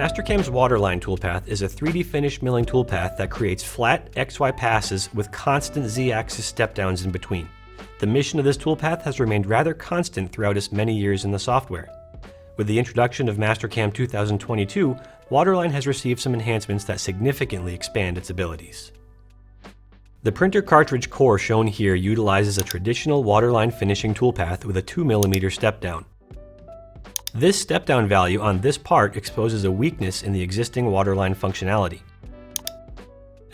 Mastercam's Waterline toolpath is a 3D finish milling toolpath that creates flat XY passes with constant Z-axis step-downs in between. The mission of this toolpath has remained rather constant throughout its many years in the software. With the introduction of Mastercam 2022, Waterline has received some enhancements that significantly expand its abilities. The printer cartridge core shown here utilizes a traditional Waterline finishing toolpath with a 2mm step-down. This step-down value on this part exposes a weakness in the existing Waterline functionality.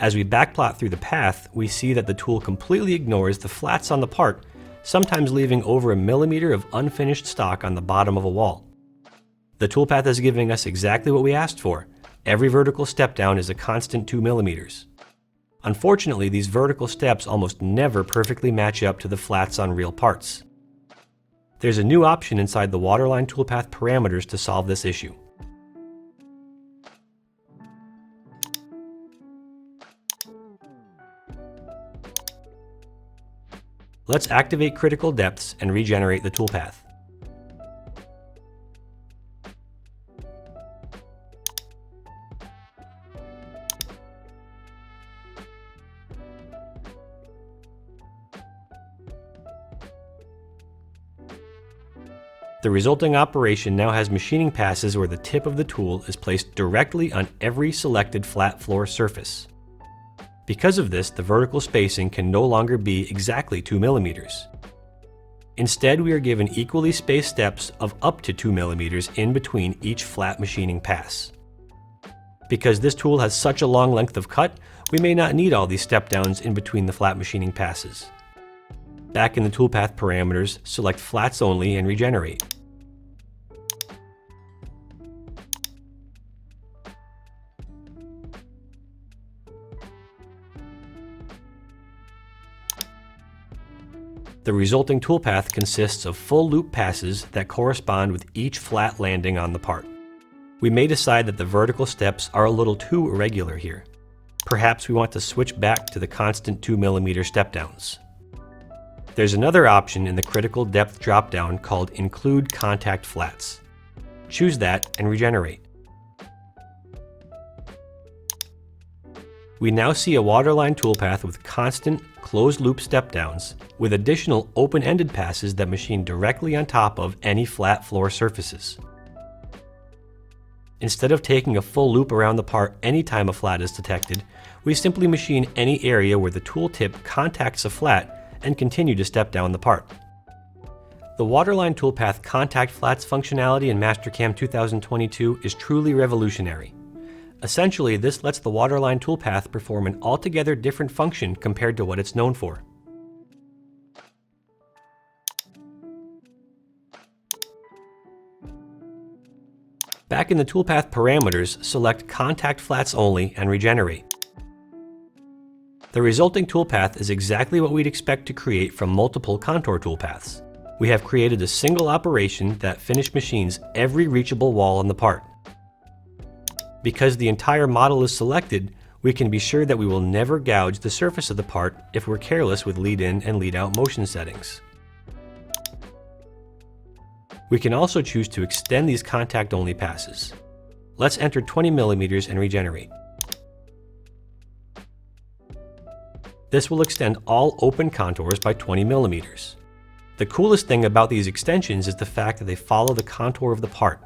As we backplot through the path, we see that the tool completely ignores the flats on the part, sometimes leaving over 1mm of unfinished stock on the bottom of a wall. The toolpath is giving us exactly what we asked for. Every vertical step-down is a constant 2mm. Unfortunately, these vertical steps almost never perfectly match up to the flats on real parts. There's a new option inside the Waterline toolpath parameters to solve this issue. Let's activate critical depths and regenerate the toolpath. The resulting operation now has machining passes where the tip of the tool is placed directly on every selected flat floor surface. Because of this, the vertical spacing can no longer be exactly 2mm. Instead, we are given equally spaced steps of up to 2mm in between each flat machining pass. Because this tool has such a long length of cut, we may not need all these step-downs in between the flat machining passes. Back in the toolpath parameters, select Flats Only and regenerate. The resulting toolpath consists of full loop passes that correspond with each flat landing on the part. We may decide that the vertical steps are a little too irregular here. Perhaps we want to switch back to the constant 2mm step-downs. There's another option in the critical depth dropdown called Include Contact Flats. Choose that and regenerate. We now see a Waterline toolpath with constant closed-loop step-downs, with additional open-ended passes that machine directly on top of any flat floor surfaces. Instead of taking a full loop around the part anytime a flat is detected, we simply machine any area where the tool tip contacts a flat and continue to step down the part. The Waterline toolpath contact flats functionality in Mastercam 2022 is truly revolutionary. Essentially, this lets the Waterline toolpath perform an altogether different function compared to what it's known for. Back in the toolpath parameters, select Contact Flats Only and regenerate. The resulting toolpath is exactly what we'd expect to create from multiple contour toolpaths. We have created a single operation that finish machines every reachable wall on the part. Because the entire model is selected, we can be sure that we will never gouge the surface of the part if we're careless with lead-in and lead-out motion settings. We can also choose to extend these contact-only passes. Let's enter 20mm and regenerate. This will extend all open contours by 20mm. The coolest thing about these extensions is the fact that they follow the contour of the part.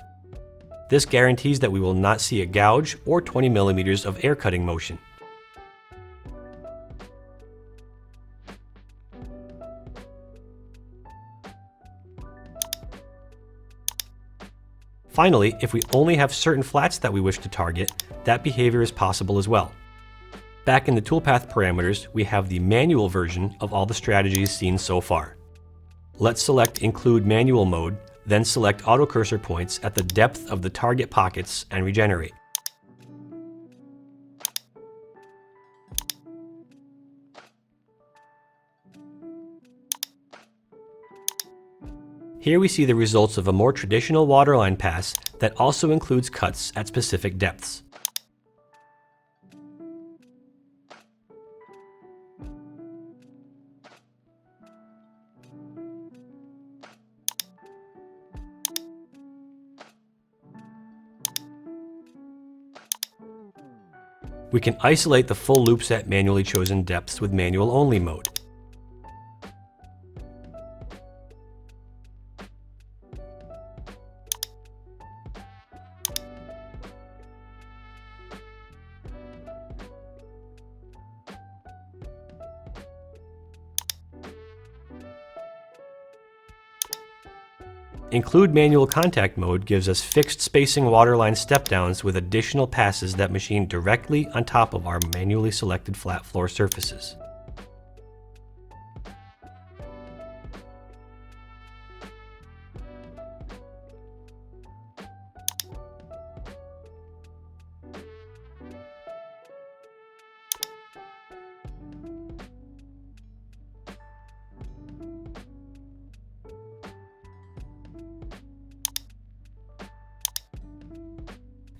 This guarantees that we will not see a gouge or 20mm of air cutting motion. Finally, if we only have certain flats that we wish to target, that behavior is possible as well. Back in the toolpath parameters, we have the manual version of all the strategies seen so far. Let's select Include Manual Mode, then select Auto Cursor Points at the depth of the target pockets and regenerate. Here we see the results of a more traditional Waterline pass that also includes cuts at specific depths. We can isolate the full loop set manually chosen depths with manual only mode. Include manual contact mode gives us fixed spacing waterline step-downs with additional passes that machine directly on top of our manually selected flat floor surfaces.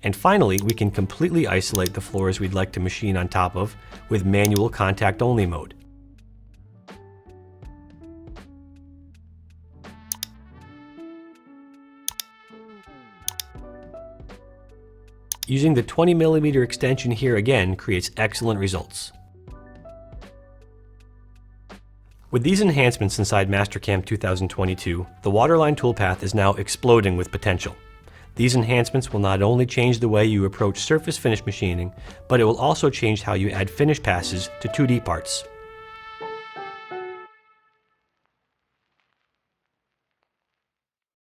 And finally, we can completely isolate the floors we'd like to machine on top of with manual contact only mode. Using the 20mm extension here again creates excellent results. With these enhancements inside Mastercam 2022, the Waterline toolpath is now exploding with potential. These enhancements will not only change the way you approach surface finish machining, but it will also change how you add finish passes to 2D parts.